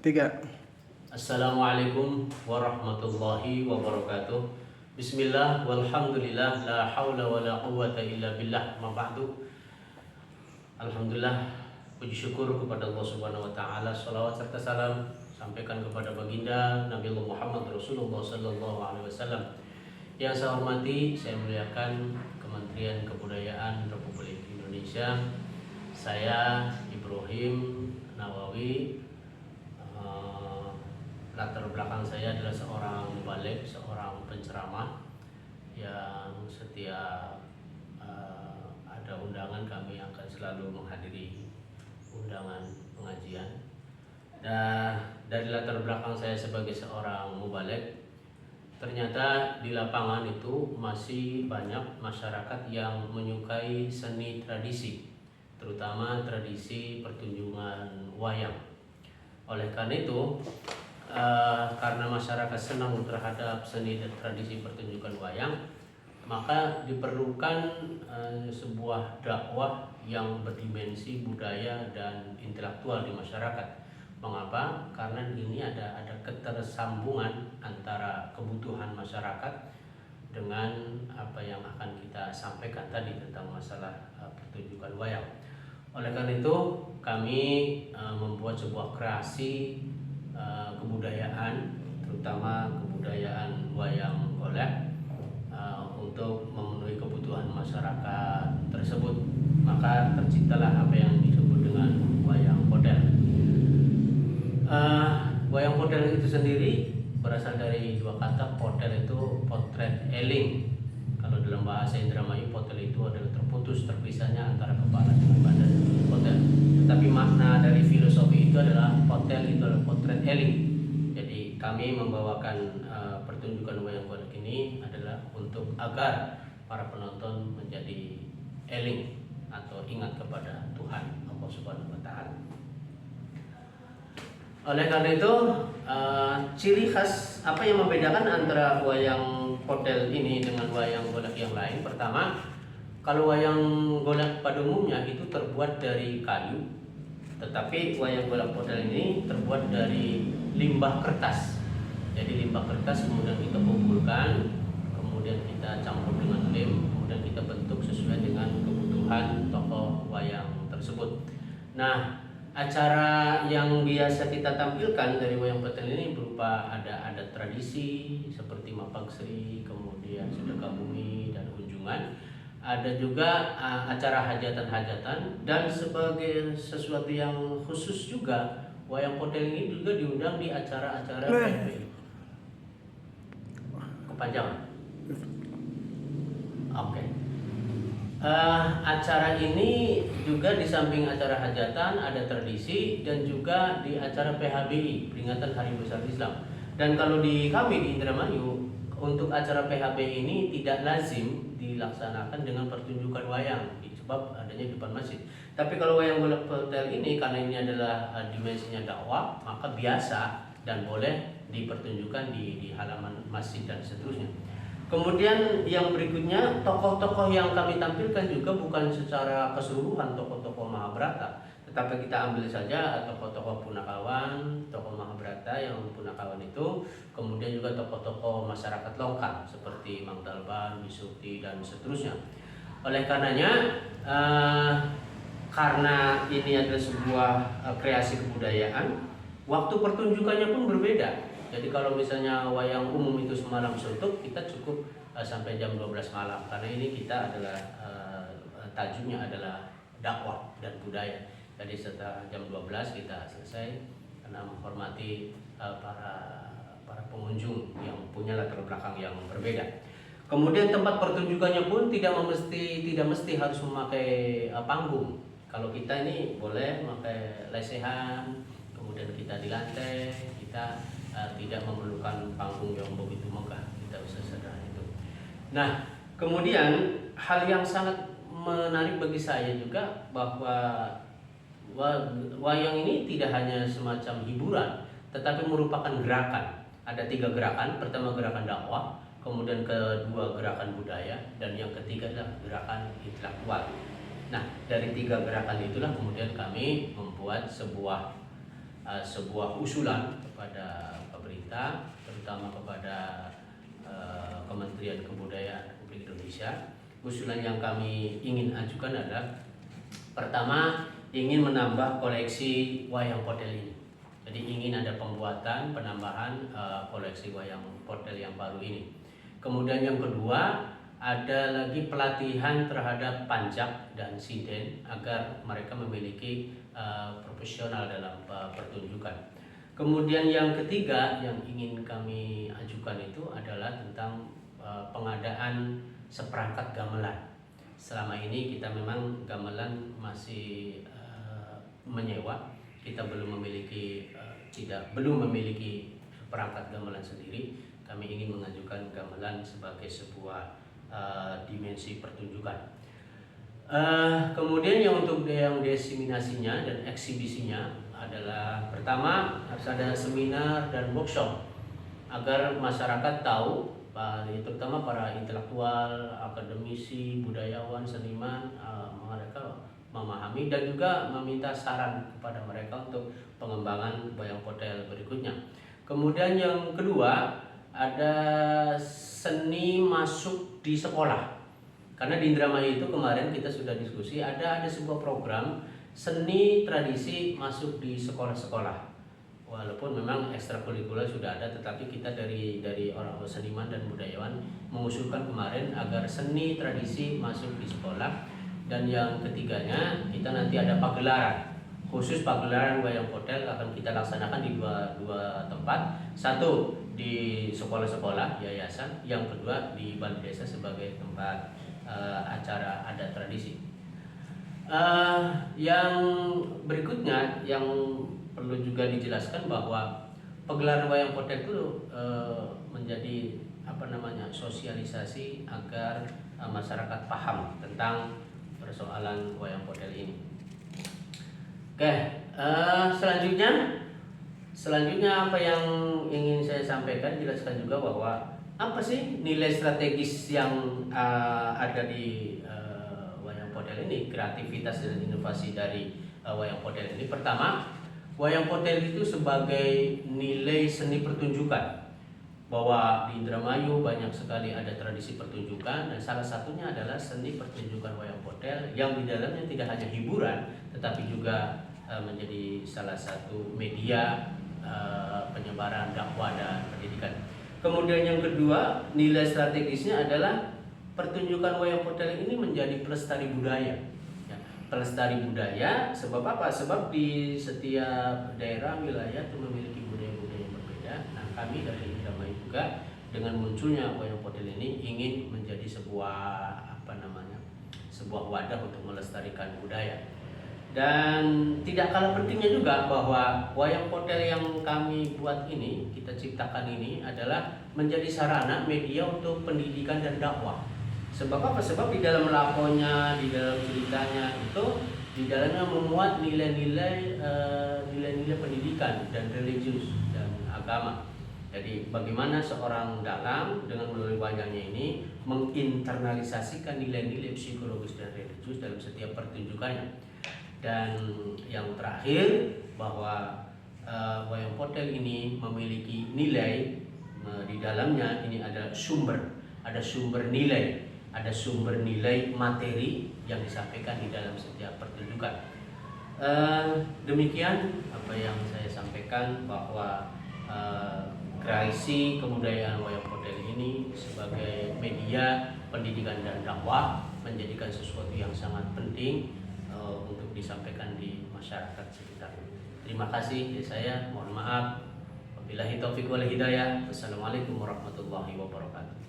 Tiga. Assalamualaikum warahmatullahi wabarakatuh. Bismillah walhamdulillah la haula wala quwwata illa billah. Ma ba'du. Alhamdulillah, puji syukur kepada Allah Subhanahu wa taala. Shalawat serta salam sampaikan kepada baginda Nabi Muhammad Rasulullah sallallahu alaihi wasallam. Yang saya hormati, saya muliakan Kementerian Kebudayaan Republik Indonesia. Saya Ibrahim Nawawi. Latar belakang saya adalah seorang mubaligh, seorang penceramah yang setiap ada undangan kami akan selalu menghadiri undangan pengajian. Dan dari latar belakang saya sebagai seorang mubaligh, ternyata di lapangan itu masih banyak masyarakat yang menyukai seni tradisi, terutama tradisi pertunjukan wayang. Oleh karena itu, karena masyarakat senang terhadap seni dan tradisi pertunjukan wayang, maka diperlukan sebuah dakwah yang berdimensi budaya dan intelektual di masyarakat. Mengapa? Karena ini ada ketersambungan antara kebutuhan masyarakat dengan apa yang akan kita sampaikan tadi tentang masalah pertunjukan wayang. Oleh karena itu, kami membuat sebuah kreasi kebudayaan, terutama kebudayaan wayang golek, untuk memenuhi kebutuhan masyarakat tersebut. Maka terciptalah apa yang disebut dengan wayang podel. Wayang podel itu sendiri berasal dari dua kata. Podel itu potret eling. Kalau dalam bahasa Indramayu, podel itu adalah terputus, terpisahnya antara kepala dengan badan. Podel. Tetapi makna dari filosofi itu adalah podel itu adalah potret eling. Jadi kami membawakan pertunjukan wayang golek ini adalah untuk agar para penonton menjadi eling atau ingat kepada Tuhan Allah Subhanahu wa taala. Oleh karena itu, ciri khas apa yang membedakan antara wayang podel ini dengan wayang golek yang lain? Pertama, kalau wayang golek pada umumnya itu terbuat dari kayu, tetapi wayang golek podel ini terbuat dari limbah kertas. Jadi limbah kertas kemudian kita kumpulkan, kemudian kita campur dengan lem, kemudian kita bentuk sesuai dengan kebutuhan tokoh wayang tersebut. Nah, acara yang biasa kita tampilkan dari wayang podel ini berupa ada adat tradisi seperti mapagsri, kemudian sedekah bumi dan kunjungan. Ada juga acara hajatan-hajatan, dan sebagai sesuatu yang khusus juga wayang podel ini juga diundang di acara-acara PHBI. Kepanjangan. Oke. Acara ini juga di samping acara hajatan ada tradisi dan juga di acara PHBI, peringatan Hari Besar Islam. Dan kalau di kami di Indramayu, untuk acara PHBI ini tidak lazim dilaksanakan dengan pertunjukan wayang sebab adanya di depan masjid. Tapi kalau wayang golek podel ini, karena ini adalah dimensinya dakwah, maka biasa dan boleh dipertunjukkan di halaman masjid dan seterusnya. Kemudian yang berikutnya, tokoh-tokoh yang kami tampilkan juga bukan secara keseluruhan tokoh-tokoh Mahabharata, tetapi kita ambil saja tokoh-tokoh Punakawan, tokoh Mahabharata yang Punakawan itu, kemudian juga tokoh-tokoh masyarakat lokal seperti Mang Dalban, Bisukti dan seterusnya. Oleh karenanya, karena ini adalah sebuah kreasi kebudayaan, waktu pertunjukannya pun berbeda. Jadi kalau misalnya wayang umum itu semalam suntuk, kita cukup sampai jam 12 malam, karena ini kita adalah tajuknya adalah dakwah dan budaya. Jadi setelah jam 12 kita selesai karena menghormati para pengunjung yang punya latar belakang yang berbeda. Kemudian tempat pertunjukannya pun tidak mesti harus memakai panggung. Kalau kita ini boleh memakai lesehan, kemudian kita di lantai, kita tidak memerlukan panggung yang begitu megah, kita bisa sederhana itu. Nah, kemudian hal yang sangat menarik bagi saya juga bahwa wayang ini tidak hanya semacam hiburan, tetapi merupakan gerakan. Ada 3 gerakan. Pertama gerakan dakwah, kemudian kedua gerakan budaya, dan yang ketiga adalah gerakan intelektual. Nah, dari 3 gerakan itulah kemudian kami membuat sebuah sebuah usulan kepada pemerintah, terutama kepada Kementerian Kebudayaan Republik Indonesia. Usulan yang kami ingin ajukan adalah pertama, ingin menambah koleksi wayang potel ini. Jadi ingin ada pembuatan, penambahan koleksi wayang potel yang baru ini. Kemudian yang kedua, ada lagi pelatihan terhadap panjak dan sinden agar mereka memiliki profesional dalam pertunjukan. Kemudian yang ketiga yang ingin kami ajukan itu adalah tentang pengadaan seperangkat gamelan. Selama ini kita memang gamelan masih menyewa, kita belum memiliki perangkat gamelan sendiri. Kami ingin mengajukan gamelan sebagai sebuah dimensi pertunjukan. Kemudian yang untuk yang diseminasinya dan eksibisinya adalah pertama harus ada seminar dan workshop agar masyarakat tahu, terutama para intelektual, akademisi, budayawan, seniman, mereka memahami dan juga meminta saran kepada mereka untuk pengembangan wayang potel berikutnya. Kemudian yang kedua ada seni masuk di sekolah. Karena di Indramayu itu kemarin kita sudah diskusi ada sebuah program seni tradisi masuk di sekolah-sekolah. Walaupun memang ekstrakurikuler sudah ada, tetapi kita dari orang seniman dan budayawan mengusulkan kemarin agar seni tradisi masuk di sekolah. Dan yang ketiganya kita nanti ada pagelaran. Khusus pagelaran wayang potel akan kita laksanakan di dua tempat. Satu di sekolah-sekolah yayasan, yang kedua di balai desa sebagai tempat acara adat tradisi. Yang berikutnya yang perlu juga dijelaskan bahwa pagelaran wayang potel itu menjadi sosialisasi agar masyarakat paham tentang persoalan wayang potel ini. Oke, selanjutnya apa yang ingin saya sampaikan, jelaskan juga bahwa apa sih nilai strategis yang ada di wayang potel ini, kreativitas dan inovasi dari wayang potel ini. Pertama, wayang potel itu sebagai nilai seni pertunjukan, bahwa di Indramayu banyak sekali ada tradisi pertunjukan dan salah satunya adalah seni pertunjukan wayang potel yang di dalamnya tidak hanya hiburan tetapi juga menjadi salah satu media penyebaran dakwah dan pendidikan. Kemudian yang kedua, nilai strategisnya adalah pertunjukan wayang potel ini menjadi pelestari budaya. Ya, pelestari budaya sebab apa? Sebab di setiap daerah wilayah itu memiliki budaya-budaya yang berbeda. Nah, kami dari Indramayu juga dengan munculnya wayang potel ini ingin menjadi sebuah wadah untuk melestarikan budaya. Dan tidak kalah pentingnya juga bahwa wayang potel yang kami buat ini, kita ciptakan ini adalah menjadi sarana media untuk pendidikan dan dakwah. Sebab apa? Sebab di dalam lakonnya, di dalam ceritanya itu di dalamnya memuat nilai-nilai pendidikan dan religius dan agama. Jadi bagaimana seorang dalang dengan melalui wayangnya ini menginternalisasikan nilai-nilai psikologis dan religius dalam setiap pertunjukannya. Dan yang terakhir bahwa wayang potel ini memiliki nilai di dalamnya ini ada sumber nilai, ada sumber nilai materi yang disampaikan di dalam setiap pertunjukan. Demikian apa yang saya sampaikan bahwa kreasi kebudayaan wayang potel ini sebagai media pendidikan dan dakwah menjadikan sesuatu yang sangat penting untuk disampaikan di masyarakat sekitar. Terima kasih dari saya, mohon maaf. Wabillahi taufiq wal hidayah. Wassalamualaikum warahmatullahi wabarakatuh.